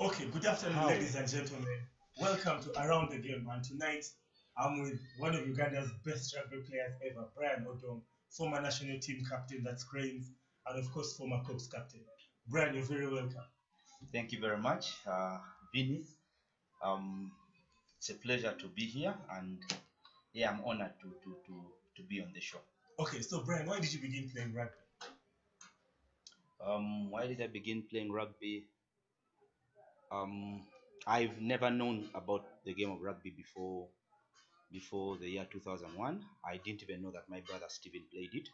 Okay, good afternoon, How? ladies and gentlemen. Welcome to Around the Game. And tonight, I'm with one of Uganda's best rugby players ever, Brian ODONG, former national team captain, that's Cranes, and of course, former Corps captain. Brian, you're very welcome. Thank you very much, Vinny. Um, it's a pleasure to be here, and yeah, I'm honored to be on the show. Okay, so Brian, why did you begin playing rugby? Why did I begin playing rugby? Um, I've never known about the game of rugby before the year 2001. I didn't even know that my brother Stephen played it.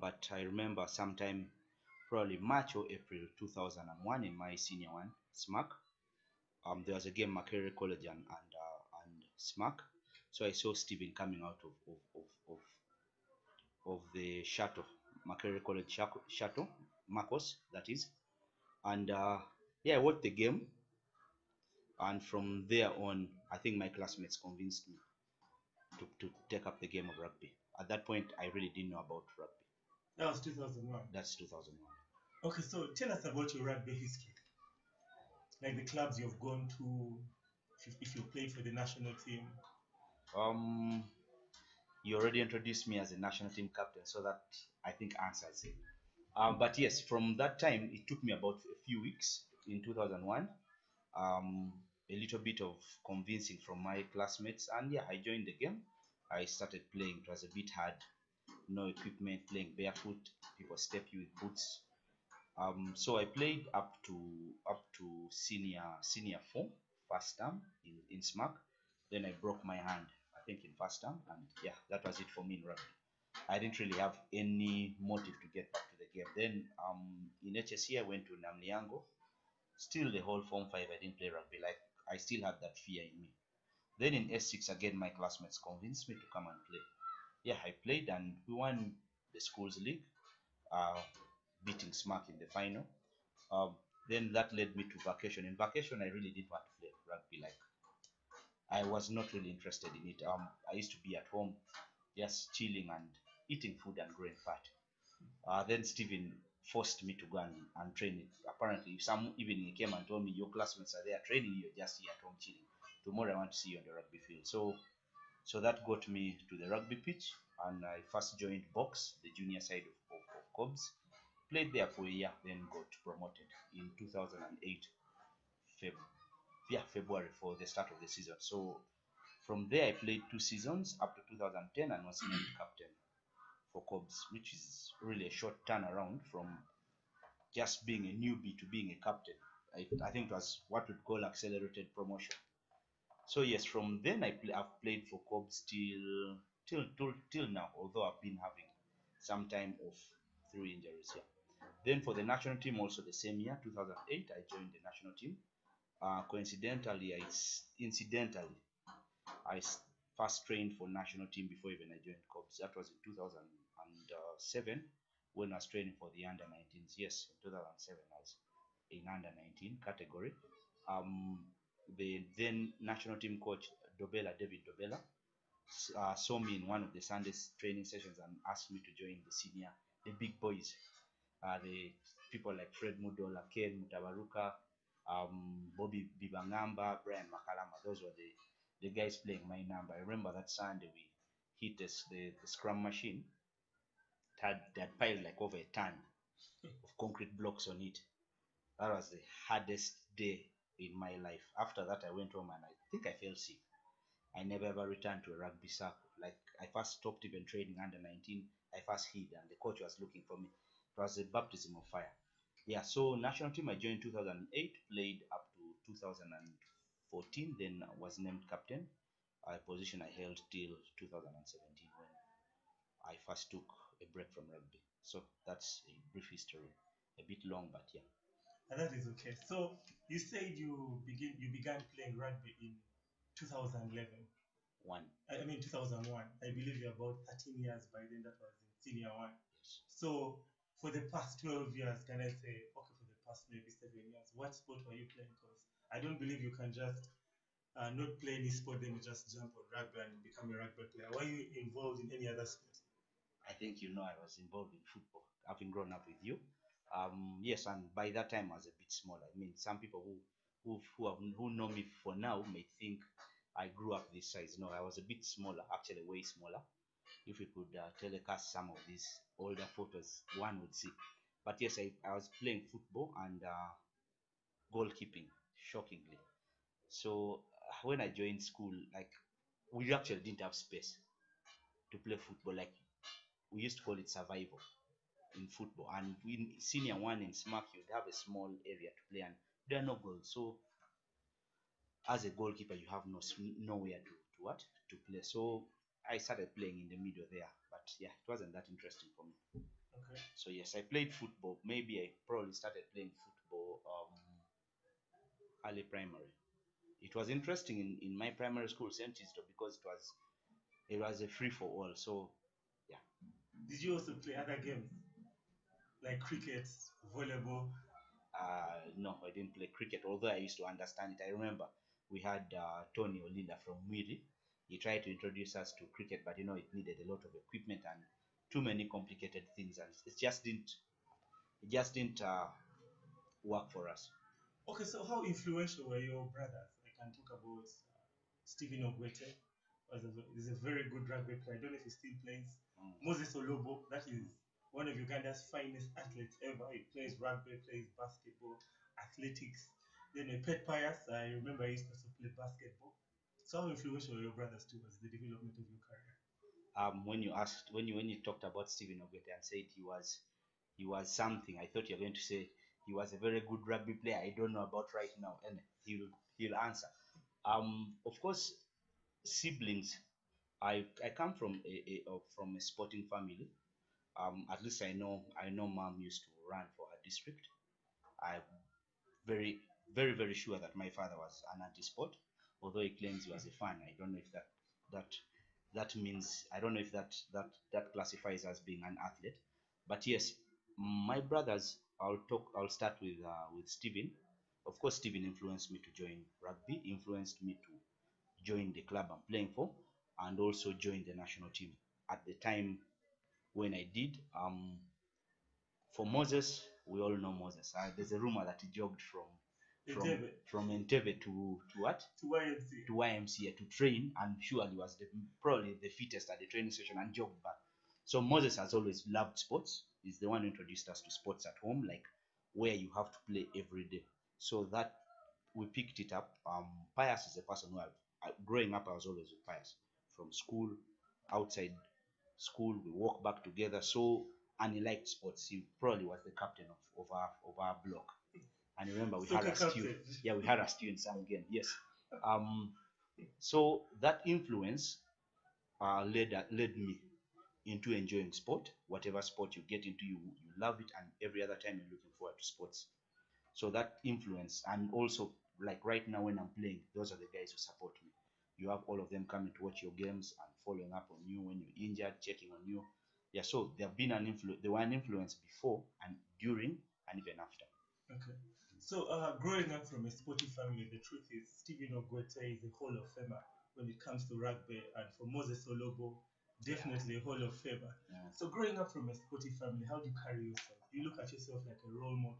But I remember sometime, probably March or April 2001, in my senior one, SMAC. There was a game Makerere College and SMAC. So I saw Stephen coming out of the shuttle, Makerere College shuttle, Marcos, that is. And yeah, I watched the game. And from there on, I think my classmates convinced me to take up the game of rugby. At that point, I really didn't know about rugby. That was 2001. That's 2001. Okay, so tell us about your rugby history. Like the clubs you've gone to, if you played for the national team. Um, you already introduced me as a national team captain, so that I think answers it. But yes, from that time, it took me about a few weeks in 2001. A little bit of convincing from my classmates, and yeah, I joined the game. I started playing. It was a bit hard, no equipment, playing barefoot. People step you with boots. So I played up to senior four, first term in SMAC. Then I broke my hand, I think in first term, and yeah, that was it for me in rugby. I didn't really have any motive to get back to the game. Then in HSC I went to Namliango. Still the whole form five I didn't play rugby. Like I still had that fear in me. Then in S6 again my classmates convinced me to come and play. Yeah, I played and we won the schools league, uh, beating SMAC in the final. Um, then that led me to vacation. In vacation, I really didn't want to play rugby. Like I was not really interested in it. I used to be at home, just chilling and eating food and growing fat. Then Stephen forced me to go and train it. Apparently, some evening he came and told me your classmates are there training, you're just here at home chilling. Tomorrow I want to see you on the rugby field. So that got me to the rugby pitch, and I first joined box, the junior side of Cobs. Played there for a year, then got promoted in 2008, February, for the start of the season. So from there, I played 2 seasons up to 2010 and was named captain for Cobs, which is really a short turnaround from just being a newbie to being a captain. I think it was what we'd call accelerated promotion. So yes, from then I've played for Cobs till now, although I've been having some time off through injuries here. Then for the national team, also the same year, 2008, I joined the national team. Coincidentally, incidentally, I first trained for national team before even I joined Cobs. That was in 2007 when I was training for the under 19s. Yes, in 2007 I was in under 19 category. The then national team coach David Dobela saw me in one of the Sundays training sessions and asked me to join the big boys, the people like Fred Mudola, Ken Mutabaruka, Bobby Bibangamba, Brian Makalama. Those were the guys playing my number. I remember that Sunday we hit the scrum machine. That piled like over a ton of concrete blocks on it. That was the hardest day in my life. After that, I went home and I think I fell sick. I never ever returned to a rugby circle. Like I first stopped even training under 19. I first hid and the coach was looking for me. It was a baptism of fire. Yeah, so national team I joined 2008, played up to 2014, then was named captain, a position I held till 2017 when I first took a break from rugby. So that's a brief history, a bit long, but yeah. And that is okay. So you said you began playing rugby in 2011. One. I mean 2001. I believe you're about 13 years by then. That was in senior one. Yes. So for the past 12 years, can I say, okay, for the past maybe 7 years, what sport were you playing? Because I don't believe you can just not play any sport, then you just jump on rugby and become a rugby player. Were you involved in any other sport? I think you know I was involved in football, having grown up with you. Yes, and by that time I was a bit small. I mean, some people who who know me for now may think I grew up this size. No, I was a bit smaller, actually way smaller. If we could telecast some of these older photos, one would see. But yes, I was playing football and goalkeeping, shockingly. So when I joined school, like we actually didn't have space to play football. Like we used to call it survival in football. And in senior one in SMAC, you'd have a small area to play, and there are no goals. So as a goalkeeper, you have nowhere to what to play. So I started playing in the middle there, but yeah, it wasn't that interesting for me. Okay. So yes, I played football. Maybe I probably started playing football early primary. It was interesting in my primary school, St. Isidore, because it was a free for all. So yeah. Did you also play other games like cricket, volleyball? No, I didn't play cricket, although I used to understand it. I remember we had Tony Olinda from Mwiri. He tried to introduce us to cricket, but it needed a lot of equipment and too many complicated things, and it just didn't work for us. Okay, so how influential were your brothers? I can talk about Stephen Ogwete. He's a very good rugby player. I don't know if he still plays. Moses Olobo, that is one of Uganda's finest athletes ever. He plays rugby, plays basketball, athletics. Then Pet Pius, I remember he used to also play basketball. So how influential were your brothers towards the development of your career? When you talked about Stephen Ogwete and said he was something, I thought you were going to say he was a very good rugby player. I don't know about right now, and he'll answer. Of course, siblings. I come from a sporting family. At least I know mom used to run for her district. I'm very very very sure that my father was an anti-sport, although he claims he was a fan. I don't know if that that means, I don't know if that classifies as being an athlete. But yes, my brothers. I'll start with Stephen. Of course, Stephen influenced me to join rugby, influenced me to join the club I'm playing for, and also join the national team. At the time when I did, for Moses, we all know Moses. There's a rumor that he jogged from Entebbe from Entebbe to what? to YMCA. To YMCA to train, and surely was probably the fittest at the training session, and jogged back. So Moses has always loved sports. He's the one who introduced us to sports at home, like where you have to play every day. So that we picked it up. Pius is a person who growing up, I was always with Pius from school, outside school. We walk back together. So, and he liked sports. He probably was the captain of our block. And remember, we had a stew. Yeah, we had a stew in some game. Yes. So that influence led me into enjoying sport. Whatever sport you get into, you love it, and every other time you're looking forward to sports. So that influence, and also like right now when I'm playing, those are the guys who support me. You have all of them coming to watch your games and following up on you when you're injured, checking on you. Yeah, so they were an influence before and during and even after. Okay. So, growing up from a sporty family, the truth is Stephen Ogwete is a Hall of Famer when it comes to rugby, and for Moses Olobo, definitely a Hall of Famer. Yeah. So, growing up from a sporty family, how do you carry yourself? Do you look at yourself like a role model?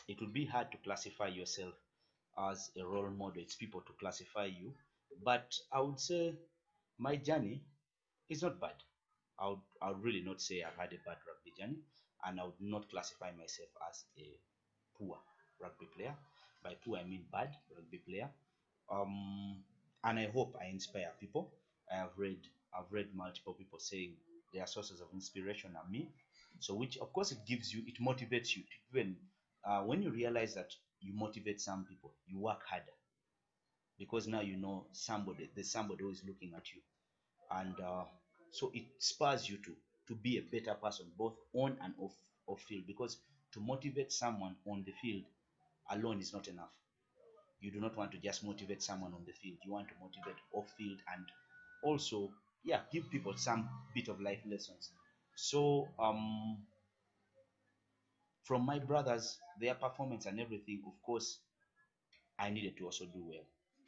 It would be hard to classify yourself as a role model. It's people to classify you, but I would say my journey is not bad. I would really not say I've had a bad rugby journey, and I would not classify myself as a poor rugby player. By poor, I mean bad rugby player. And I hope I inspire people. I've read multiple people saying their sources of inspiration are me. So which of course it motivates you to even when you realize that you motivate some people, you work harder because now you know there's somebody who is looking at you, and so it spurs you to be a better person both on and off field, because to motivate someone on the field alone is not enough. You do not want to just motivate someone on the field, you want to motivate off field, and also, yeah, give people some bit of life lessons. So from my brothers, their performance and everything, of course I needed to also do well.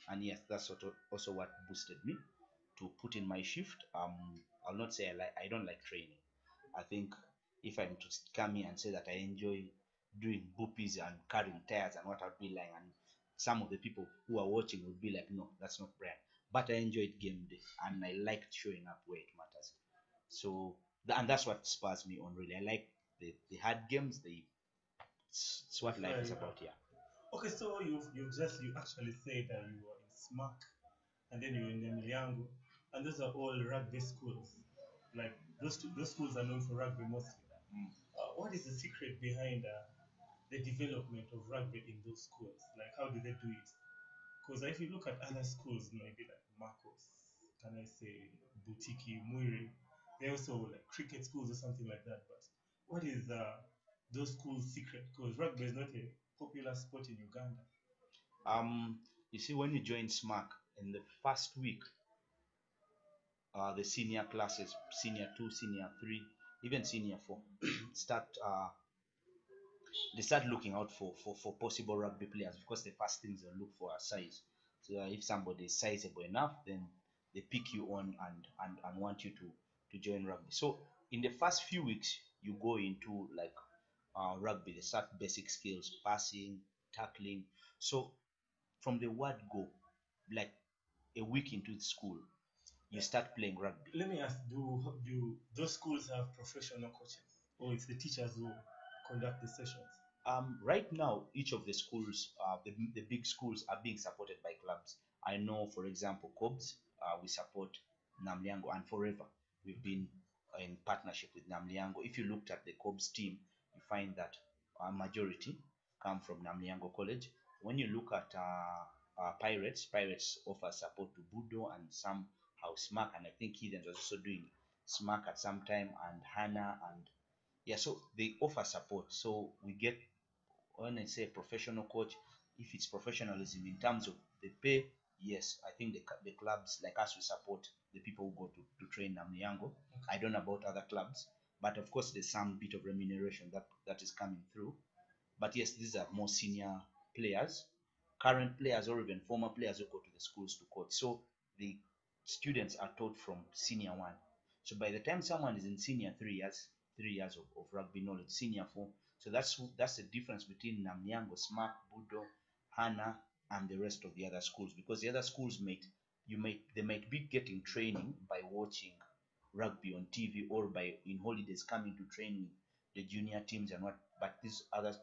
And yes, that's also what boosted me to put in my shift. I'll not say I don't like training. I think if I'm to come here and say that I enjoy doing boopies and carrying tires and what, I'd be like, and some of the people who are watching would be like, no, that's not Brian. But I enjoyed game day and I liked showing up where it matters. So, and that's what spurs me on really. I like the hard games. It's what life is about, yeah. Okay, so you actually said that you were in SMAC and then you were in Nemilyango, and those are all rugby schools. Like those schools are known for rugby mostly. What is the secret behind the development of rugby in those schools? Like, how do they do it? Because if you look at other schools, maybe like Marcos, can I say Butiki, Muiri, they also like cricket schools or something like that. But what is those schools' secret? Because rugby is not a popular sport in Uganda. You see, when you join SMAC in the first week, the senior classes, senior 2, senior 3, even senior 4, start they start looking out for possible rugby players, because the first things they look for are size. So if somebody is sizable enough, then they pick you on and want you to join rugby. So in the first few weeks, you go into like rugby. They start basic skills, passing, tackling. So from the word go, like a week into the school, you start playing rugby. Let me ask: do those schools have professional coaches, or it's the teachers who conduct the sessions? Right now, each of the schools, the big schools, are being supported by clubs. I know, for example, COBS, we support Namliango, and forever we've been in partnership with Namliango. If you looked at the COBS team, you find that a majority come from Namliango College. When you look at Pirates offer support to Budo and somehow SMAC, and I think Heathens was also doing SMAC at some time, and Hannah, and yeah, so they offer support. So we get, when I say professional coach, if it's professionalism in terms of the pay, yes, I think the clubs like us, we support the people who go to train Namliango. Okay. I don't know about other clubs, but of course there's some bit of remuneration that is coming through. But yes, these are more senior players, current players, or even former players who go to the schools to coach. So the students are taught from senior 1. So by the time someone is in senior 3 years of rugby knowledge, senior 4. So that's the difference between Namliango, SMAC, Budo, Hana, and the rest of the other schools. Because the other schools they might be getting training by watching rugby on TV, or by in holidays coming to train with the junior teams and what. But these others,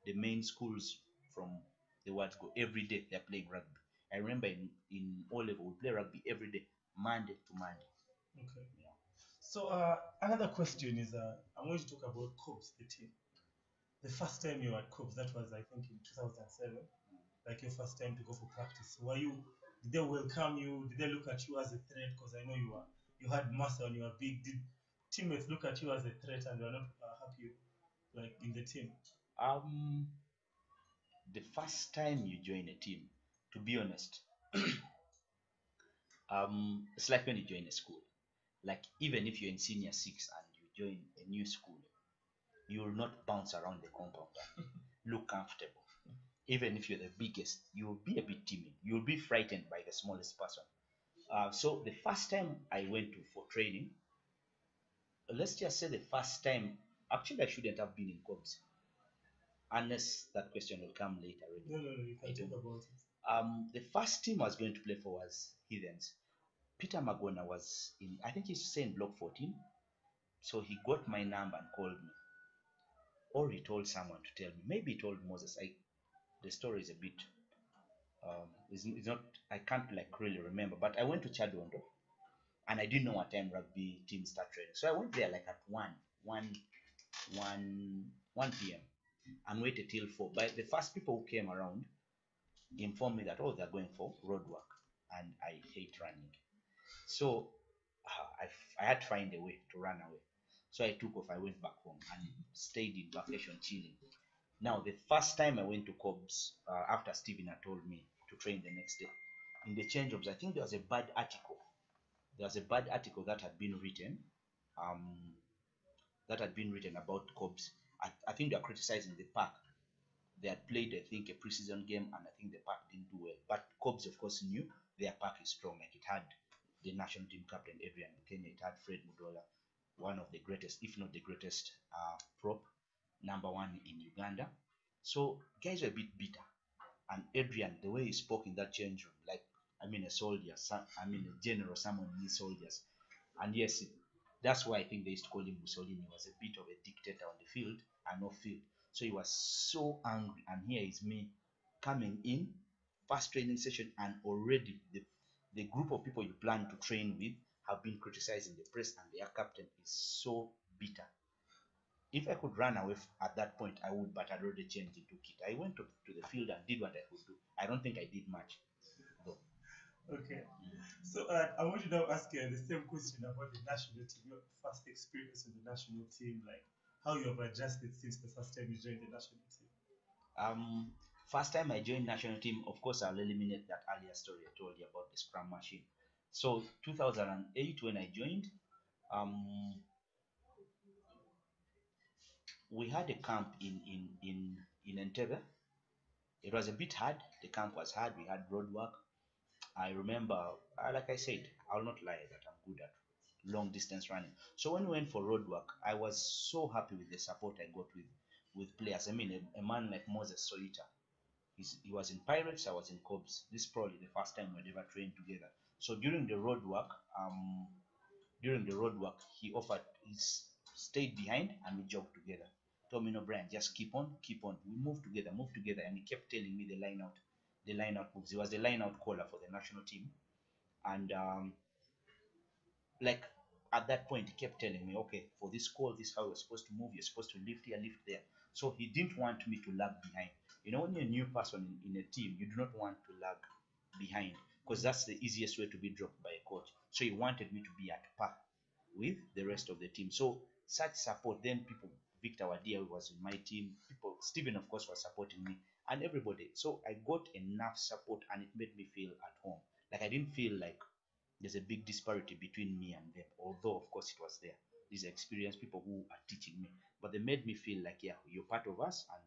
the main schools from the words go, every day they're playing rugby. I remember in O level we play rugby every day, Monday to Monday. Okay. Yeah. So another question is, I'm going to talk about COBS, the team. The first time you were at COBS, that was I think in 2007, like your first time to go for practice. Did they welcome you? Did they look at you as a threat? Because I know you had muscle and you were big. Did teammates look at you as a threat and they were not happy, like in the team? The first time you join a team, to be honest, it's like when you join a school. Like, even if you're in senior 6 and you join a new school, you will not bounce around the compound and look comfortable. Even if you're the biggest, you will be a bit timid. You will be frightened by the smallest person. So the first time I went for training, let's just say the first time, actually I shouldn't have been in COBS, unless that question will come later. No, you can talk about it. The first team I was going to play for was Heathens. Peter Magona was in, I think he's in block 14. So he got my number and called me. Or he told someone to tell me. Maybe he told Moses. The story is a bit, it's not, I can't like really remember. But I went to Chadondo, and I didn't know what time rugby teams start training. So I went there like at 1 p.m. and waited till 4. But the first people who came around informed me that, oh, they're going for road work, and I hate running. So I had to find a way to run away. So I took off. I went back home and stayed in vacation chilling. Now, the first time I went to COBS, after Stephen had told me to train the next day, in the change-ups, I think there was a bad article. There was a bad article that had been written, about COBS. I think they are criticizing the park. They had played, I think, a preseason game, and I think the park didn't do well. But COBS, of course, knew their park is strong. Like, it had the national team captain, Adrian Kenya. It had Fred Mudola, one of the greatest, if not the greatest, prop number one in Uganda. So guys were a bit bitter. And Adrian, the way he spoke in that change room, like a soldier, a general, someone needs soldiers. And yes, that's why I think they used to call him Mussolini. He was a bit of a dictator on the field and off field. So he was so angry. And here is me coming in, first training session, and already the group of people you plan to train with have been criticized in the press, and their captain is so bitter. If I could run away at that point, I would, but I'd already changed into kit. I went to the field and did what I could do. I don't think I did much, though. Okay. So I want to now ask you the same question about the national team, your first experience with the national team, like how you have adjusted since the first time you joined the national team. First time I joined national team, of course, I'll eliminate that earlier story I told you about the scrum machine. So 2008 when I joined, we had a camp in Entebbe. It was a bit hard. The camp was hard. We had road work. I remember, like I said, I'll not lie that I'm good at long distance running. So when we went for road work, I was so happy with the support I got with players. I mean, a man like Moses Soita, he was in Pirates, I was in Cobs. This is probably the first time we'd ever trained together. So during the road work, he stayed behind and we jogged together. Told me, no, Brian, just keep on. We move together, and he kept telling me the line out moves. He was the line out caller for the national team, and like at that point, he kept telling me, okay, for this call, this is how you're supposed to move. You're supposed to lift here, lift there. So he didn't want me to lag behind. You know, when you're a new person in a team, you do not want to lag behind because that's the easiest way to be dropped by a coach. So he wanted me to be at par with the rest of the team. So such support, then people, Victor Wadia was in my team, people, Stephen of course was supporting me, and everybody. So I got enough support and it made me feel at home. Like I didn't feel like there's a big disparity between me and them, although of course it was there. These experienced people who are teaching me, but they made me feel like, yeah, you're part of us, and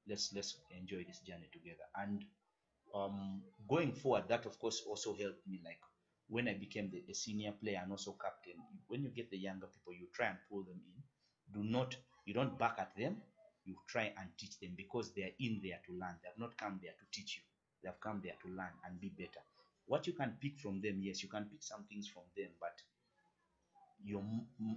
let's enjoy this journey together. And going forward, that of course also helped me, like when I became a senior player and also captain. When you get the younger people, you try and pull them in. You don't back at them. You try and teach them because they are in there to learn. They have not come there to teach you. They have come there to learn and be better. What you can pick from them, yes, you can pick some things from them, but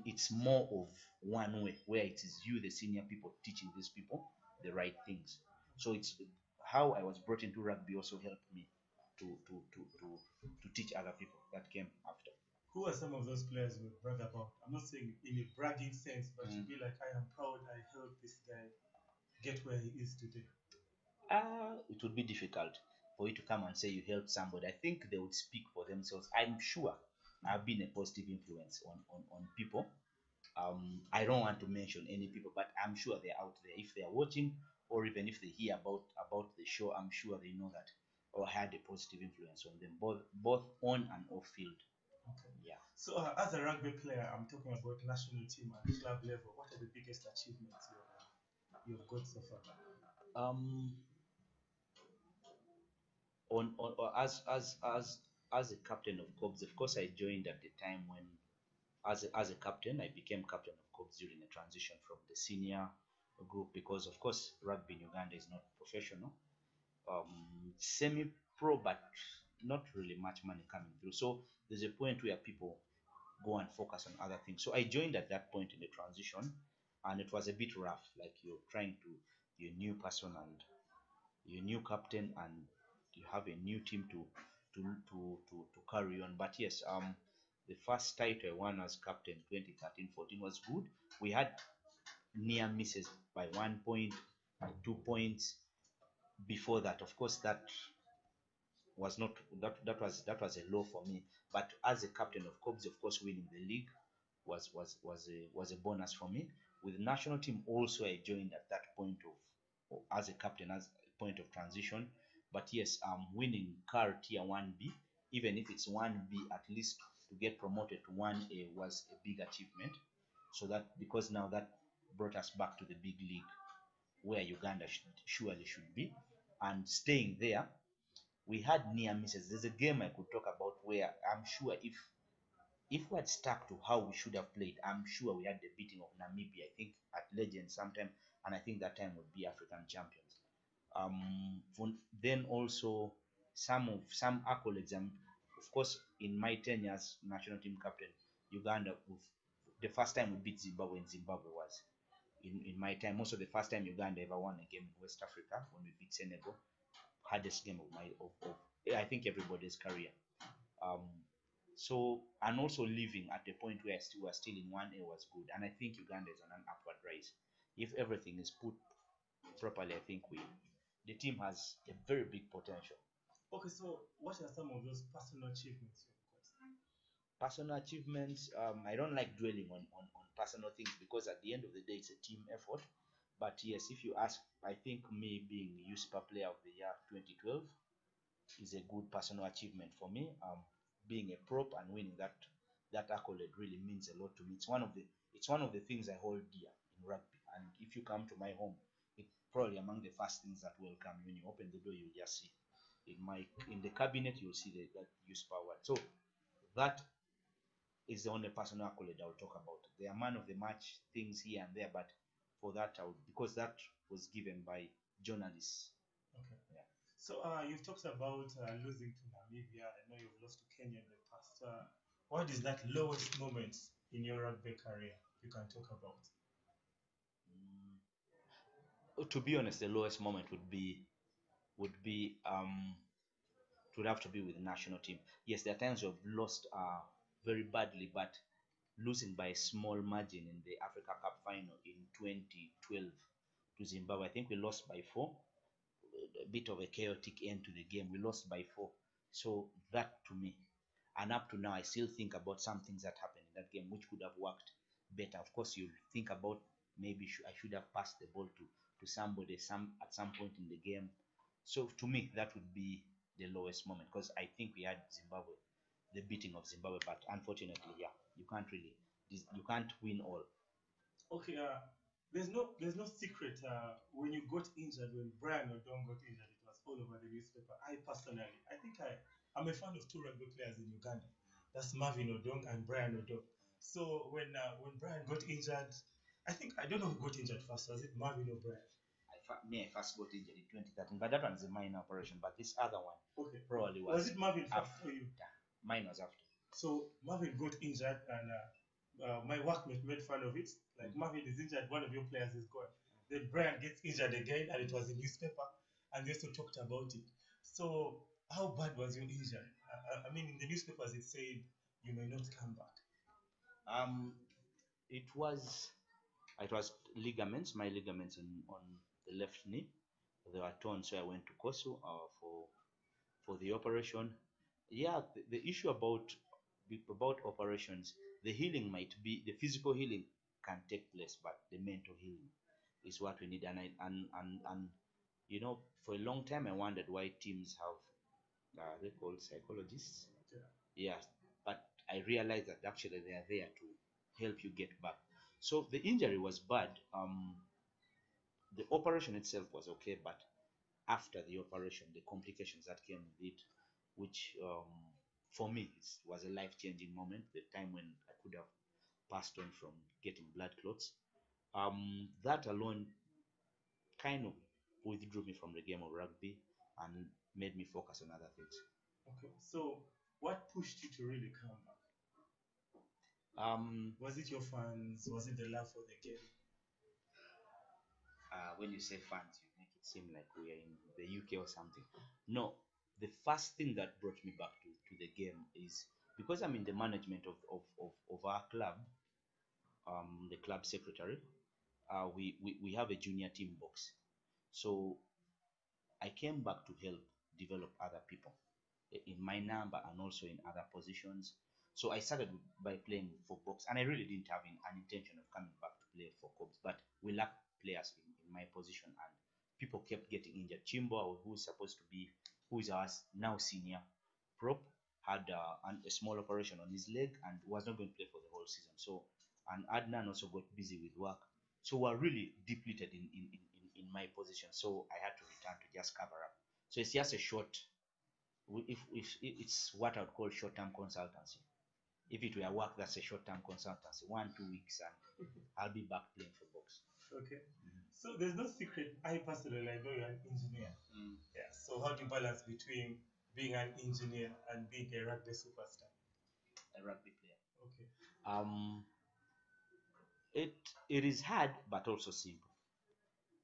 it's more of one way, where it is you, the senior people, teaching these people the right things. So it's how I was brought into rugby also helped me to teach other people that came after. Who are some of those players you brag about? I'm not saying in a bragging sense, but to be like, I am proud I helped this guy get where he is today. It would be difficult for you to come and say you helped somebody. I think they would speak for themselves. I'm sure I've been a positive influence on people. I don't want to mention any people, but I'm sure they're out there. If they're watching, or even if they hear about the show, I'm sure they know that or had a positive influence on them, both on and off field. Okay. Yeah. So as a rugby player, I'm talking about national team and club level. What are the biggest achievements you've got so far? Or as a captain of Cobs, of course, I joined at the time when, as a captain, I became captain of Cobs during the transition from the senior group, because of course rugby in Uganda is not professional, semi-pro, but not really much money coming through. So there's a point where people go and focus on other things. So I joined at that point in the transition, and it was a bit rough. Like you're a new person and you're a new captain, and you have a new team to carry on. But yes, the first title I won as captain 2013-14 was good. We had near misses by 1 point, 2 points. Before that, of course, that was not that was a low for me. But as a captain of Cobs, of course, winning the league was a bonus for me. With the national team also, I joined at that point of as a captain, as a point of transition. But yes, winning CAR Tier 1B, even if it's 1B, at least to get promoted to 1A was a big achievement. So that, because now that brought us back to the big league where Uganda surely should be, and staying there, we had near misses. There's a game I could talk about where I'm sure if we had stuck to how we should have played, I'm sure we had the beating of Namibia, I think, at Legends sometime. and I think that time would be African champions. Then also some accolades. Of course, in my 10 years national team captain, Uganda, the first time we beat Zimbabwe in Zimbabwe was in my time. Also, the first time Uganda ever won a game in West Africa when we beat Senegal, hardest game of I think everybody's career. So, and also living at the point where we are still in 1A was good, and I think Uganda is on an upward rise. If everything is put properly, I think the team has a very big potential. Okay, so what are some of those personal achievements you've got? Personal achievements, I don't like dwelling on personal things because at the end of the day, it's a team effort. But yes, if you ask, I think me being USPA Player of the Year 2012 is a good personal achievement for me. Being a prop and winning that accolade really means a lot to me. It's one of the things I hold dear in rugby. And if you come to my home, it's probably among the first things that welcome you. When you open the door, you just see in the cabinet, you'll see that USPA award. So that is the only personal accolade I'll talk about. There are man of the match things here and there, but for that because that was given by journalists. Okay. Yeah. So you've talked about losing to Namibia. I know you've lost to Kenya in the past. What is that lowest moment in your rugby career you can talk about? To be honest, the lowest moment would have to be with the national team. Yes, there are times we've lost very badly, but losing by a small margin in the Africa Cup final in 2012 to Zimbabwe, I think we lost by 4. A bit of a chaotic end to the game. We lost by 4. So that to me, and up to now, I still think about some things that happened in that game which could have worked better. Of course, you think about maybe I should have passed the ball to somebody at some point in the game. So to me, that would be the lowest moment because I think we had Zimbabwe, the beating of Zimbabwe, but unfortunately, yeah, you can't win all. Okay, there's no secret. When you got injured, when Brian ODONG got injured, it was all over the newspaper. I personally, I'm a fan of 2 rugby players in Uganda. That's Marvin ODONG and Brian ODONG. So when Brian got injured, I don't know who got injured first. Was it Marvin or Brian? I first got injured in 2013, but that one's a minor operation. But this other one, okay, probably was it Marvin first for you? Mine was after. So Marvin got injured, and my workmate made fun of it. Like, Marvin is injured, one of your players is gone. Then Brian gets injured again, and it was in newspaper, and they also talked about it. So how bad was your injury? I mean, in the newspapers it said you may not come back. It was ligaments. My ligaments on the left knee, they were torn, so I went to Kosu for the operation. Yeah, the issue about operations, the healing might be the physical healing can take place, but the mental healing is what we need. And you know, for a long time I wondered why teams have they called psychologists. Yeah, but I realized that actually they are there to help you get back. So the injury was bad. The operation itself was okay, but after the operation, the complications that came with it, which for me it was a life-changing moment, the time when I could have passed on from getting blood clots. That alone kind of withdrew me from the game of rugby and made me focus on other things. Okay, so what pushed you to really come back? Was it your fans? Was it the love for the game? When you say fans, you make it seem like we are in the UK or something. No, the first thing that brought me back to the game is because I'm in the management of our club, the club secretary. We have a junior team box. So I came back to help develop other people in my number and also in other positions. So I started by playing for box, and I really didn't have an intention of coming back to play for Cobs, but we lacked players in my position, and people kept getting injured. Chimbo, who is our now senior prop, had a small operation on his leg and was not going to play for the whole season. So, and Adnan also got busy with work. So we're really depleted in my position. So I had to return to just cover up. So it's just a short, if it's what I would call short-term consultancy. If it were work, that's a short-term consultancy, 1-2 weeks, and I'll be back playing for box. Okay. So there's no secret. I personally, I know you're an engineer. Yeah. So how do you balance between being an engineer and being a rugby superstar? A rugby player. Okay. Um, it is hard but also simple.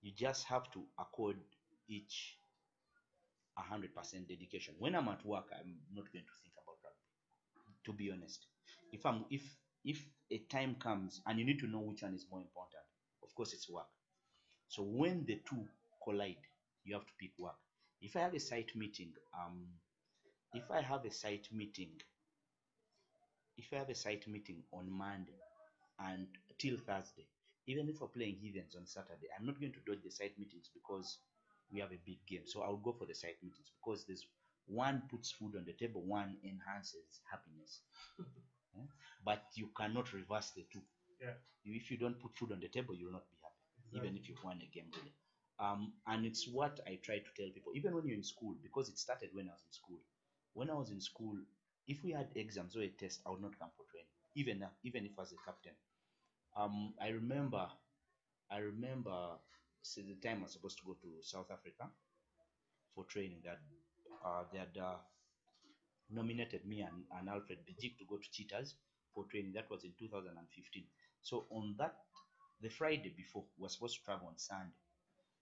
You just have to accord each 100% dedication. When I'm at work, I'm not going to think about rugby. To be honest, if a time comes and you need to know which one is more important, of course it's work. So when the two collide, you have to pick work. If I have a site meeting, if I have a site meeting, if I have a site meeting on Monday and till Thursday, even if we're playing Heathens on Saturday, I'm not going to dodge the site meetings because we have a big game. So I'll go for the site meetings because there's one puts food on the table, one enhances happiness. Yeah? But you cannot reverse the two. Yeah. If you don't put food on the table, you'll not be happy, even if you've won a game really. And it's what I try to tell people, even when you're in school, because it started when I was in school. When I was in school, if we had exams or a test, I would not come for training, even if as a captain. I remember, since the time I was supposed to go to South Africa for training, that they had nominated me and Alfred Bijik to go to Cheetahs for training. That was in 2015. So on that, the Friday before, we were supposed to travel on Sunday.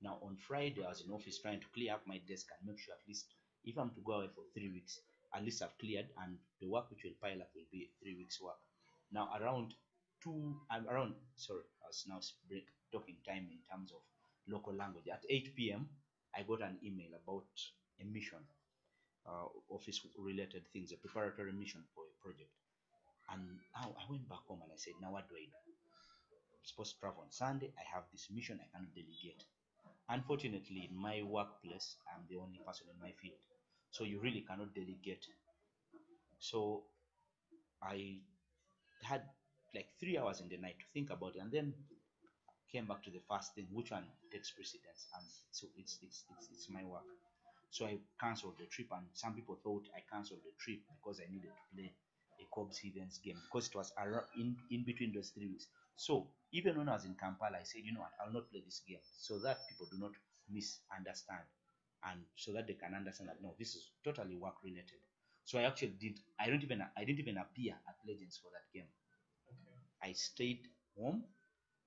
Now on Friday, I was in office trying to clear up my desk and make sure at least if I'm to go away for 3 weeks, at least I've cleared and the work which will pile up will be 3 weeks work. Now I was now talking time in terms of local language. At 8 p.m., I got an email about a mission, office related things, a preparatory mission for a project. And now I went back home and I said, now what do I do? I'm supposed to travel on Sunday. I have this mission I cannot delegate. Unfortunately, in my workplace, I'm the only person in my field. So you really cannot delegate. So I had like 3 hours in the night to think about it and then came back to the first thing, which one takes precedence. And so it's my work. So I cancelled the trip, and some people thought I cancelled the trip because I needed to play a Cobs Heathens game because it was in between those 3 weeks. So even when I was in Kampala, I said, you know what, I'll not play this game so that people do not misunderstand and so that they can understand that no, this is totally work related. So I didn't even appear at Legends for that game. Okay. I stayed home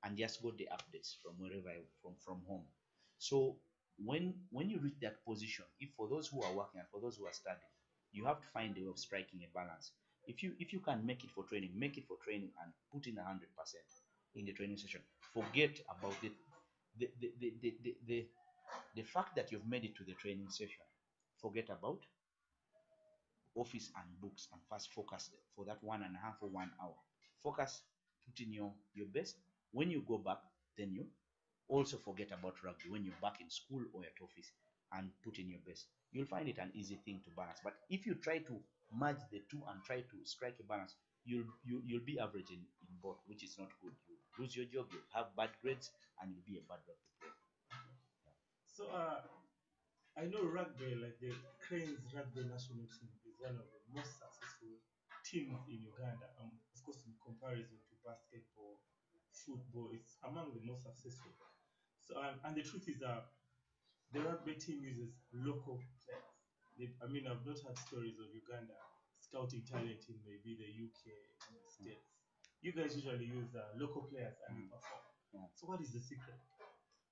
and just got the updates from wherever from home. So when you reach that position, if for those who are working and for those who are studying, you have to find a way of striking a balance. If you can make it for training, make it for training and put in 100% in the training session. Forget about it. The fact that you've made it to the training session. Forget about office and books and first focus for that 1.5 or 1 hour. Focus, put in your best. When you go back, then you also forget about rugby when you're back in school or at office and put in your best. You'll find it an easy thing to balance. But if you try to merge the two and try to strike a balance, you'll be average in both, which is not good. You lose your job, you'll have bad grades, and you'll be a bad rugby player. So I know rugby, like the Cranes rugby national team, is one of the most successful teams in Uganda. Of course, in comparison to basketball, football, it's among the most successful. So, and the truth is that the rugby team uses local players. I mean, I've not heard stories of Uganda scouting talent in maybe the UK and the States. You guys usually use local players and you perform. Yeah. So, what is the secret?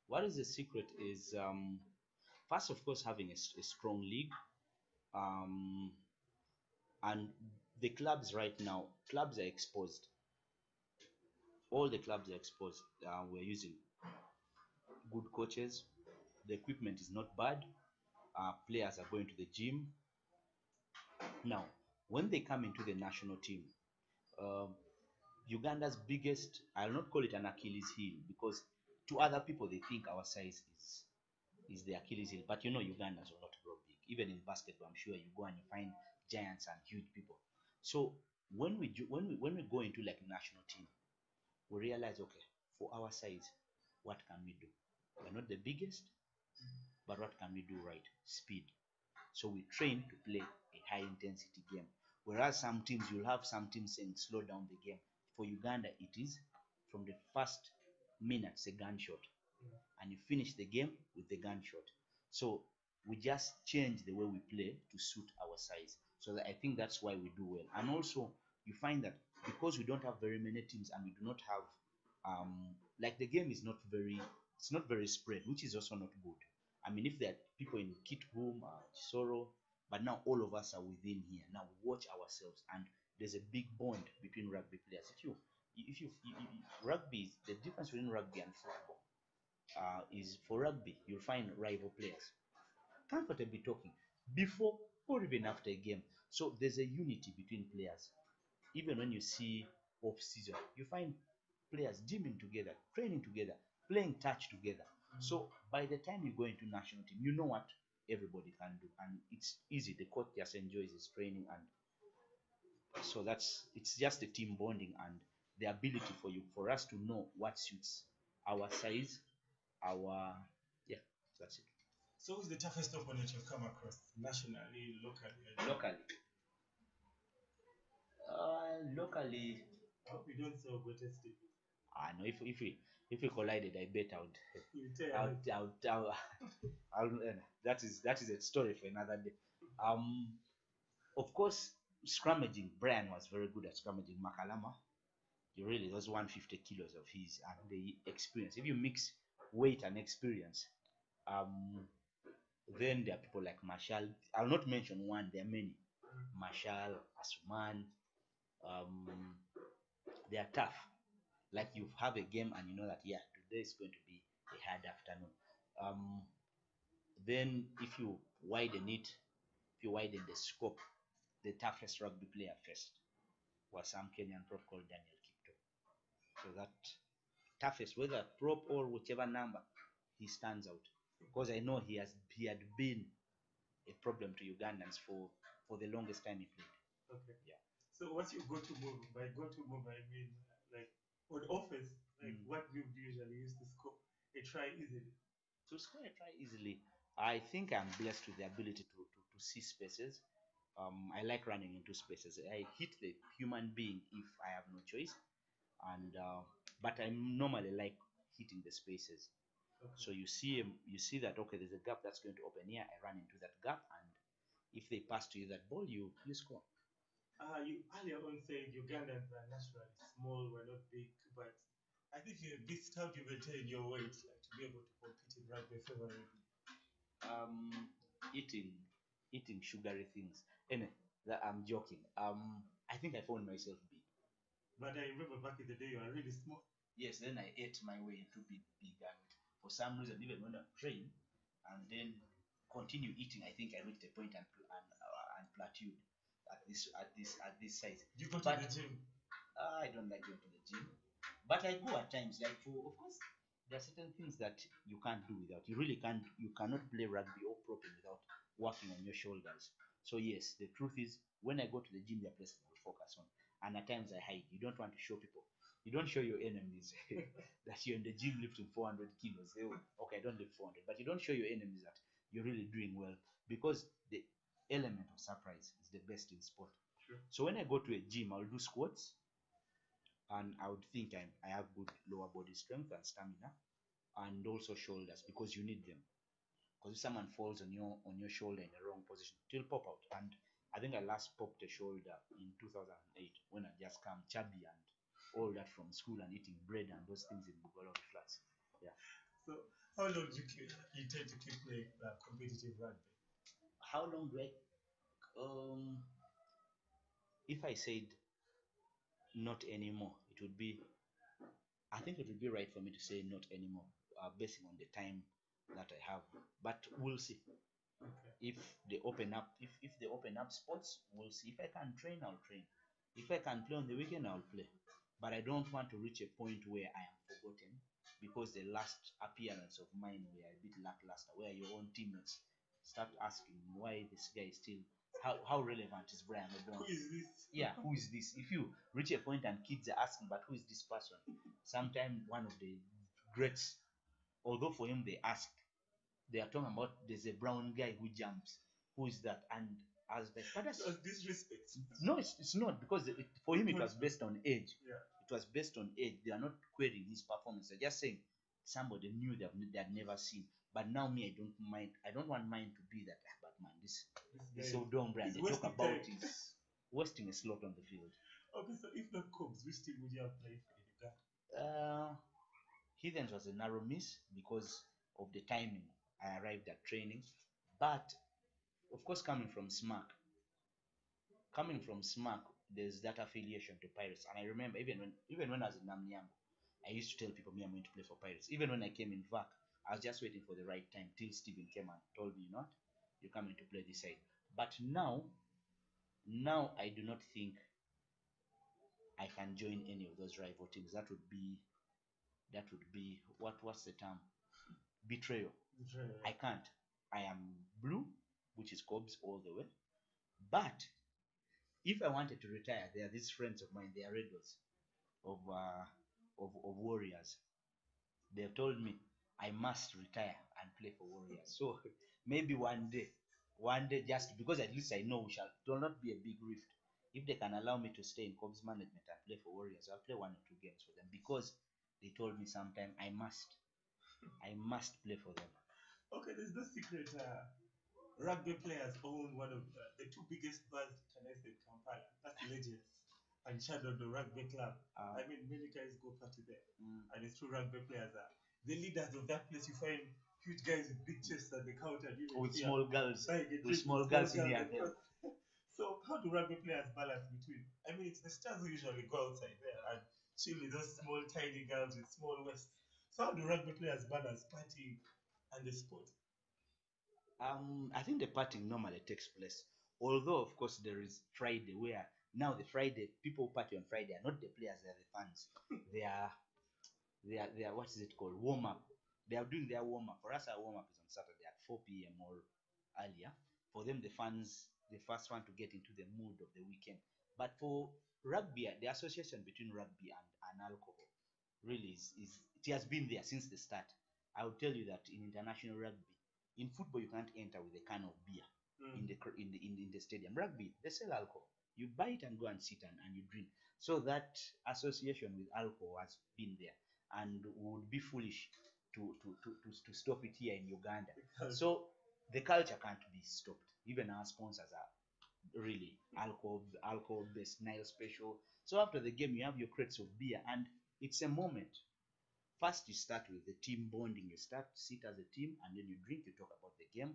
What is the secret is first, of course, having a strong league, um, and the clubs right now, clubs are exposed. All the clubs are exposed. We're using good coaches. The equipment is not bad. Players are going to the gym. Now, when they come into the national team, uh, Uganda's biggest, I'll not call it an Achilles heel because to other people they think our size is the Achilles heel. But you know, Ugandans will not grow big. Even in basketball, I'm sure you go and you find giants and huge people. So when we go into like national team, we realize, okay, for our size, what can we do? We're not the biggest, but what can we do right? Speed. So we train to play a high intensity game. Whereas some teams, you'll have some teams saying slow down the game. For Uganda, it is from the first minutes a gunshot, Yeah. and you finish the game with the gunshot. So we just change the way we play to suit our size. So that I think that's why we do well. And also, you find that because we don't have very many teams and we do not have like the game is not very, it's not very spread, which is also not good. I mean, if there are people in Kithum, Chisoro, but now all of us are within here. Now we watch ourselves, and there's a big bond between rugby players. Rugby, the difference between rugby and football is for rugby, you'll find rival players comfortably talking before or even after a game. So there's a unity between players. Even when you see off season, you find players gymming together, training together, playing touch together. So by the time you go into national team, you know what everybody can do, and it's easy. The coach just enjoys his training, and so it's just the team bonding and the ability for us to know what suits our size, our yeah, that's it. So who's the toughest opponent you've come across nationally, locally? Locally, locally, I hope you don't say Ogote State. no. If we collided, I bet I would. You tell I me. would, I would, I would, that is a story for another day. Um, of course, scrummaging. Brian was very good at scrummaging. Makalama, he really, those 150 kilos of his and the experience. If you mix weight and experience, then there are people like Marshall. I'll not mention one. There are many. Marshall, Asuman. Um, they are tough. Like you have a game and you know that today is going to be a hard afternoon. Then if you widen it, if you widen the scope, the toughest rugby player first was some Kenyan prop called Daniel Kipto. So that toughest, whether prop or whichever number, he stands out because I know he had been a problem to Ugandans for the longest time he played. Okay. Yeah. So what's your go-to move? By go-to move, I mean like on offense, like what move do you usually use to score a try easily? To score a try easily, I think I'm blessed with the ability to see spaces. I like running into spaces. I hit the human being if I have no choice, and but I normally like hitting the spaces. Okay. So you see that okay, there's a gap that's going to open here. I run into that gap, and if they pass to you that ball, you score. You earlier on said Ugandans are naturally small, we're not big, but I think you're a bit stout you maintain your weight like, to be able to compete in rugby favorably. Um, eating sugary things. Anyway, that I'm joking. I think I found myself big. But I remember back in the day you were really small. Yes, then I ate my way into being big, and for some reason, even when I train and then continue eating, I think I reached a point and plateaued at this size. Do you go to But the gym? I don't like going to the gym, but I go at times. Like of course, there are certain things that you can't do without. You really can't. You cannot play rugby or properly without working on your shoulders. So yes, the truth is, when I go to the gym, there are places I will focus on, and at times I hide. You don't want to show people. You don't show your enemies that you're in the gym lifting 400 kilos. They will, okay, I don't lift 400, but you don't show your enemies that you're really doing well because the element of surprise is the best in sport. Sure. So when I go to a gym, I'll do squats, and I would think I have good lower body strength and stamina, and also shoulders because you need them. Because if someone falls on your shoulder in the wrong position, it will pop out. And I think I last popped a shoulder in 2008 when I just come chubby and all that from school and eating bread and those things in Bugolo flats. Yeah. So how long do you intend to keep playing competitive rugby? How long do I? If I said not anymore, it would be. I think it would be right for me to say not anymore, basing on the time that I have. But we'll see. Okay. If they open up, if they open up sports, we'll see. If I can train, I'll train. If I can play on the weekend, I'll play. But I don't want to reach a point where I am forgotten because the last appearance of mine were a bit lackluster, where your own teammates start asking why this guy is still. How relevant is Brian ODONG? Who is this? Yeah, who is this? If you reach a point and kids are asking, but who is this person? Sometimes one of the greats, although for him they asked, they are talking about there's a brown guy who jumps. Who is that? And as the That's disrespect. no, it's not because for him it was based on age. Yeah. it was based on age. They are not querying his performance. They're just saying somebody new they had never seen. But now me, I don't mind. I don't want mine to be that. But man, this Odong brand they talk about is wasting a slot on the field. Okay, so if not Cubs, which team would you have played for in Uganda? Heathens was a narrow miss because of the timing. I arrived at training, but of course, coming from SMAC, there's that affiliation to Pirates. And I remember even when I was in Namnyambo, I used to tell people me I'm going to play for Pirates. Even when I came in VAC, I was just waiting for the right time till Steven came and told me, you're coming to play this side. But now I do not think I can join any of those rival teams. That would be what's the term? Betrayal. I can't. I am blue, which is Cobs all the way. But if I wanted to retire, there are these friends of mine. They are rebels of Warriors. They have told me I must retire and play for Warriors. So maybe one day, just because at least I know it will not be a big rift. If they can allow me to stay in Cobs management and play for Warriors, I'll play 1 or 2 games for them because they told me sometime I must play for them. Okay, there's no secret. Rugby players own one of the 2 biggest bars, can I say, Kampala. That's Legends and Shadow, the rugby club. I mean, many guys go party there. And it's true, rugby players are the leaders of that place. You find huge guys with big chests at the counter. With small girls. With small girls in here. So how do rugby players balance between? I mean, it's the stars who usually go outside there and chill with those small, tiny girls with small waists. So how do rugby players balance partying and the sport? I think the partying normally takes place. Although, of course, there is Friday where now the Friday people who party on Friday are not the players, they are the fans. they are what is it called? Warm up. They are doing their warm up. For us, our warm up is on Saturday at 4 p.m. or earlier. For them, the fans, the first one to get into the mood of the weekend. But for rugby, the association between rugby and alcohol really is it has been there since the start. I will tell you that in international rugby, in football you can't enter with a can of beer in the stadium. Rugby, they sell alcohol. You buy it and go and sit and you drink. So that association with alcohol has been there, and would be foolish to stop it here in Uganda. So the culture can't be stopped. Even our sponsors are really alcohol based, Nile Special. So after the game you have your crates of beer and it's a moment. First you start with the team bonding. You start to sit as a team and then you drink. You talk about the game,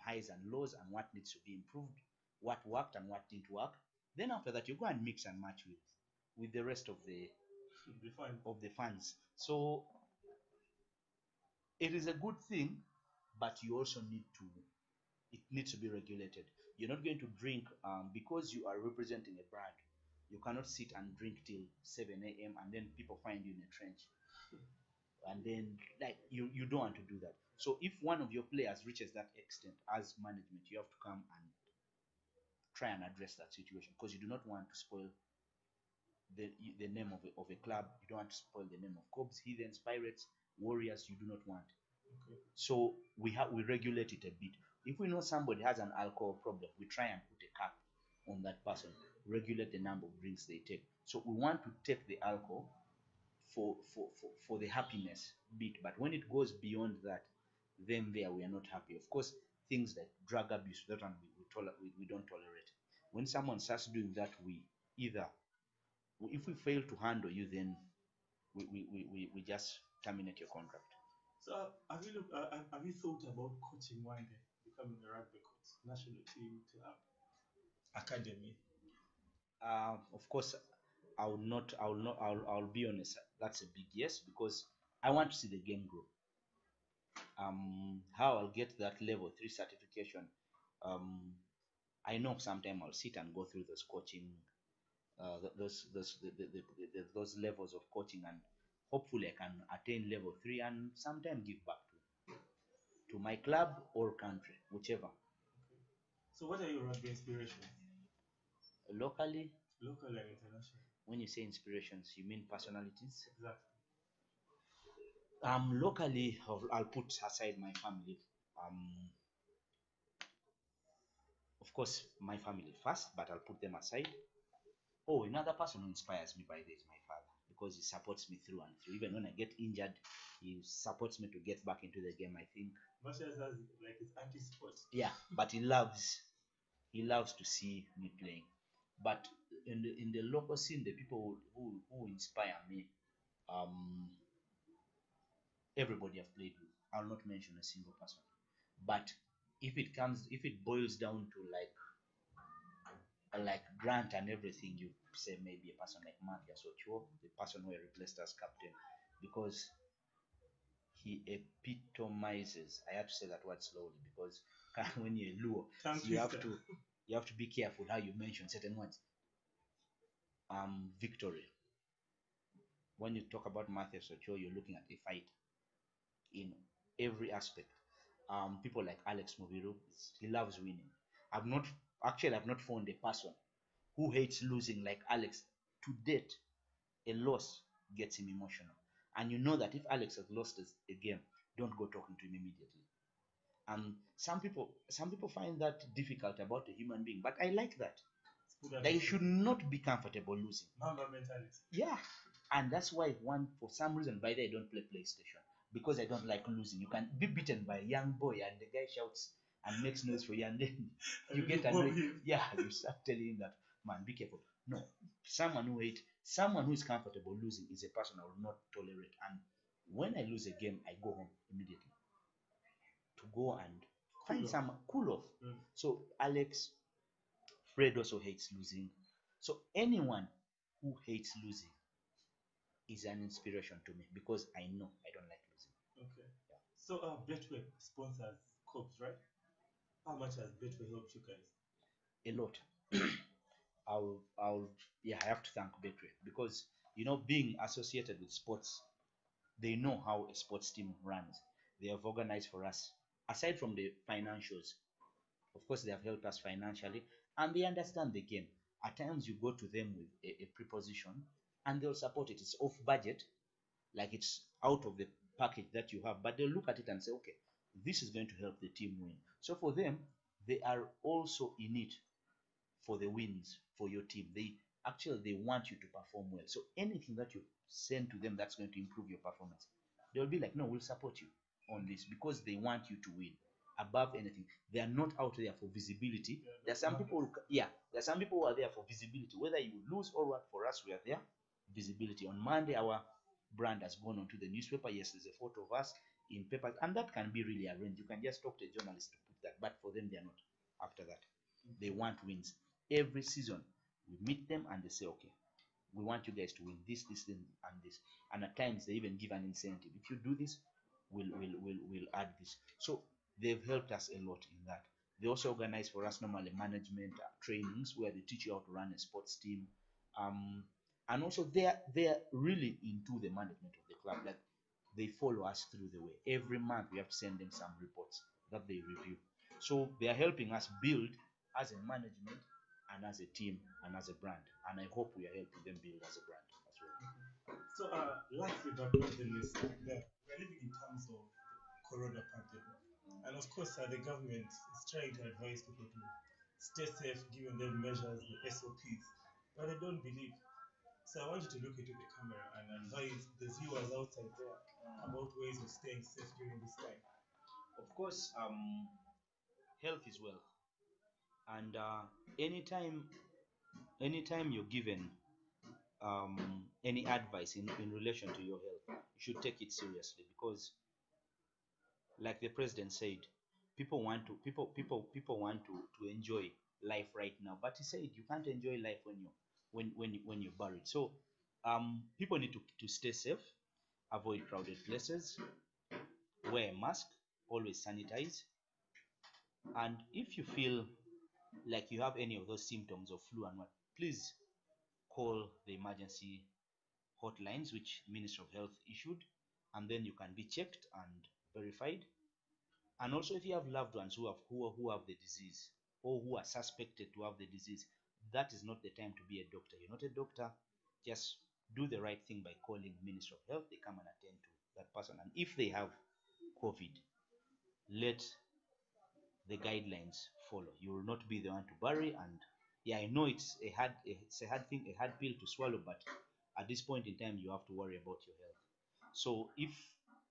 highs and lows, and what needs to be improved, what worked and what didn't work. Then after that you go and mix and match with the rest of the fans. So it is a good thing, but you also it needs to be regulated. You're not going to drink because you are representing a brand. You cannot sit and drink till 7 a.m. and then people find you in a trench. And then you don't want to do that. So if one of your players reaches that extent, as management, you have to come and try and address that situation, because you do not want to spoil the name of a club. You don't want to spoil the name of Cobs, Heathens, Pirates, Warriors. You do not want. Okay. So we regulate it a bit. If we know somebody has an alcohol problem, we try and put a cap on that person, regulate the number of drinks they take. So we want to take the alcohol for the happiness bit, but when it goes beyond that, then there we are not happy. Of course, things like drug abuse, that one we don't tolerate. When someone starts doing that, if we fail to handle you, then we just terminate your contract. So have you thought about coaching one day, becoming a rugby coach, national team, club, academy? Of course, I'll be honest. That's a big yes, because I want to see the game grow. How I'll get that level 3 certification, I know sometime I'll sit and go through those coaching, those levels of coaching, and hopefully I can attain level 3 and sometime give back to my club or country, whichever. Okay. So what are your rugby inspirations? Locally and international. When you say inspirations, you mean personalities? Exactly. Locally, I'll put aside my family. Of course, my family first, but I'll put them aside. Oh, another person who inspires me by this is my father. because he supports me through and through. Even when I get injured, he supports me to get back into the game. I think much as like his anti-sport. Yeah, but he loves to see me playing. But in the local scene, the people who inspire me, um, everybody I've played with. I'll not mention a single person. But if it boils down to like Grant and everything, you say maybe a person like Mathias Ochoa, the person who I replaced as captain, because he epitomizes. I have to say that word slowly because when you're Luo, you have to be careful how you mention certain words. Victory. When you talk about Mathias Ochoa, you're looking at a fight in every aspect. People like Alex Moviru, he loves winning. I've not found a person who hates losing like Alex. To date, a loss gets him emotional, and you know that if Alex has lost a game, don't go talking to him immediately. And some people find that difficult about a human being, but I like that. They should not be comfortable losing. Mamba mentality. Yeah, and that's why for some reason, by the way, I don't play PlayStation because I don't like losing. You can be beaten by a young boy and the guy shouts and makes noise for you, and then you get annoyed. Yeah, you start telling him that, man, be careful. No, someone who is comfortable losing is a person I will not tolerate. And when I lose a game, I go home immediately to go and find some cool off. So Alex, Fred also hates losing. So anyone who hates losing is an inspiration to me because I know I don't like losing. Okay. Yeah. So Betway sponsors Cubs, right? How much has Betway helped you guys? A lot. I have to thank Betway because being associated with sports, they know how a sports team runs. They have organized for us. Aside from the financials, of course, they have helped us financially, and they understand the game. At times, you go to them with a preposition, and they'll support it. It's off budget, like it's out of the package that you have, but they'll look at it and say, okay, this is going to help the team win. So for them, they are also in it for the wins for your team. They want you to perform well. So anything that you send to them that's going to improve your performance, they'll be like, no, we'll support you on this because they want you to win above anything. They are not out there for visibility. There are some people who are there for visibility, whether you lose or what. For us, we are there visibility. On Monday, our brand has gone onto the newspaper. Yes, there's a photo of us in papers, and that can be really arranged. You can just talk to a journalist to put that, but for them, they are not after that. They want wins. Every season, we meet them and they say, okay, we want you guys to win this, and this. And at times, they even give an incentive. If you do this, we'll add this. So they've helped us a lot in that. They also organize for us normally management trainings where they teach you how to run a sports team. And also they're really into the management of the club. Like they follow us through the way. Every month we have to send them some reports that they review. So they are helping us build as a management and as a team and as a brand. And I hope we are helping them build as a brand as well. So lastly, but not the least, we're living in terms of the corona pandemic. And of course, the government is trying to advise people to stay safe, giving them measures, the SOPs. But I don't believe. So I want you to look into the camera and advise the viewers outside there about ways of staying safe during this time. Of course, health is wealth, and anytime you're given any advice in relation to your health, you should take it seriously because, like the president said, people want to enjoy life right now, but he said you can't enjoy life when you're buried. So people need to stay safe, avoid crowded places, wear a mask, always sanitize, and if you feel like you have any of those symptoms of flu and what, please call the emergency hotlines which Ministry of Health issued, and then you can be checked and verified. And also, if you have loved ones who have the disease or who are suspected to have the disease, that is not the time to be a doctor. You're not a doctor. Just do the right thing by calling Ministry of Health. They come and attend to that person. And if they have COVID, let the guidelines follow. You will not be the one to bury. And yeah, I know it's a hard thing, a hard pill to swallow, but At this point in time, you have to worry about your health. So if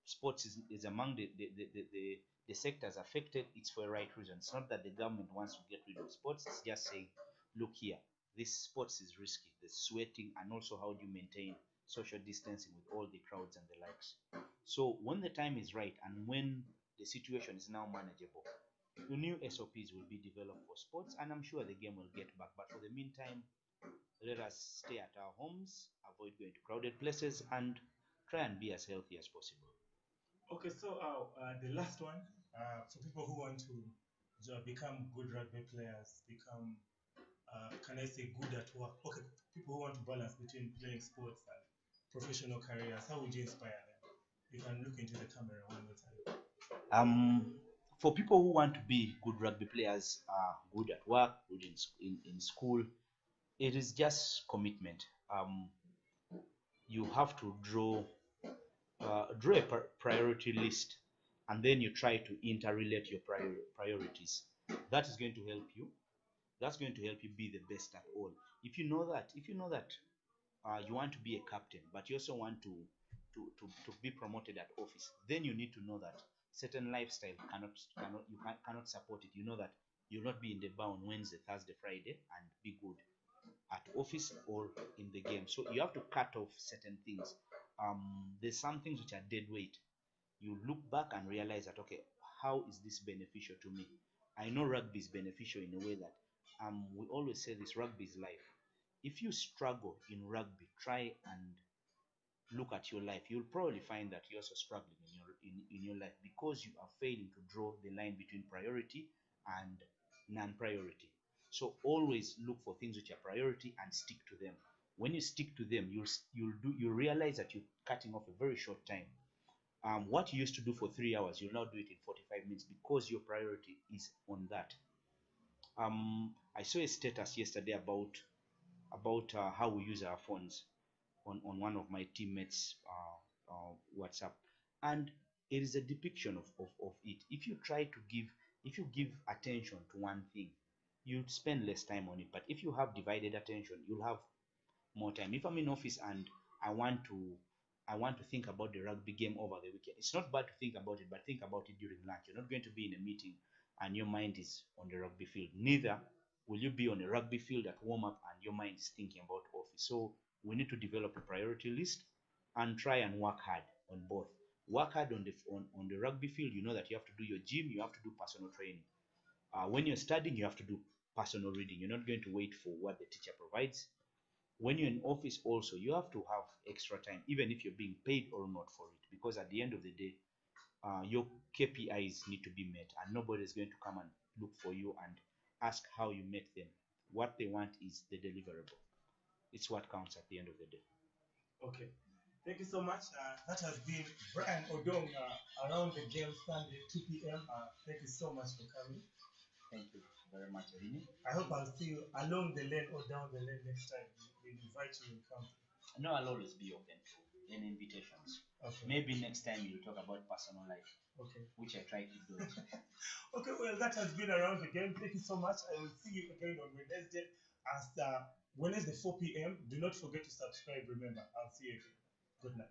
sports is among the sectors affected, it's for a right reason. It's not that the government wants to get rid of sports. It's just saying, look here, this sports is risky. The sweating, and also how do you maintain social distancing with all the crowds and the likes. So when the time is right and when the situation is now manageable, the new SOPs will be developed for sports, and I'm sure the game will get back. But for the meantime, let us stay at our homes, avoid going to crowded places, and try and be as healthy as possible. Okay, so the last one, for people who want to become good rugby players, become, can I say, good at work? Okay, people who want to balance between playing sports and professional careers, how would you inspire them? You can look into the camera one more time. For people who want to be good rugby players, good at work, good in school, it is just commitment. You have to draw a priority list, and then you try to interrelate your priorities. That is going to help you. That's going to help you be the best at all. If you know that you want to be a captain, but you also want to be promoted at office, then you need to know that certain lifestyle cannot support it. You know that you'll not be in the bar on Wednesday, Thursday, Friday, and be good at office or in the game. So you have to cut off certain things. There's some things which are dead weight. You look back and realize that, okay, how is this beneficial to me? I know rugby is beneficial in a way that we always say this: rugby is life. If you struggle in rugby, try and look at your life. You'll probably find that you're also struggling in your life because you are failing to draw the line between priority and non-priority. So always look for things which are priority and stick to them. When you stick to them, you'll realize that you're cutting off a very short time. What you used to do for 3 hours, you'll now do it in 45 minutes because your priority is on that. I saw a status yesterday about how we use our phones on one of my teammates' WhatsApp, and it is a depiction of it. If you give attention to one thing, you spend less time on it. But if you have divided attention, you'll have more time. If I'm in office and I want to I want to think about the rugby game over the weekend, it's not bad to think about it, but think about it during lunch. You're not going to be in a meeting and your mind is on the rugby field. Neither will you be on a rugby field at warm up and your mind is thinking about office. So we need to develop a priority list and try and work hard on both. Work hard on the rugby field. You know that you have to do your gym, you have to do personal training. When you're studying, you have to do personal reading. You're not going to wait for what the teacher provides. When you're in office also, you have to have extra time, even if you're being paid or not for it, because at the end of the day, your KPIs need to be met, and nobody is going to come and look for you and ask how you met them. What they want is the deliverable. It's what counts at the end of the day. Okay. Thank you so much. That has been Brian ODONG, around the game Sunday, 2 p.m. Thank you so much for coming. Thank you very much, Arini. I hope I'll see you along the lane or down the lane next time. We invite you in come. No, I'll always be open to any invitations. Okay. Maybe next time you'll talk about personal life. Okay. Which I try to do. Okay, well, that has been around the game. Thank you so much. I will see you again on Wednesday at Wednesday 4 p.m. Do not forget to subscribe. Remember, I'll see you again. Good night.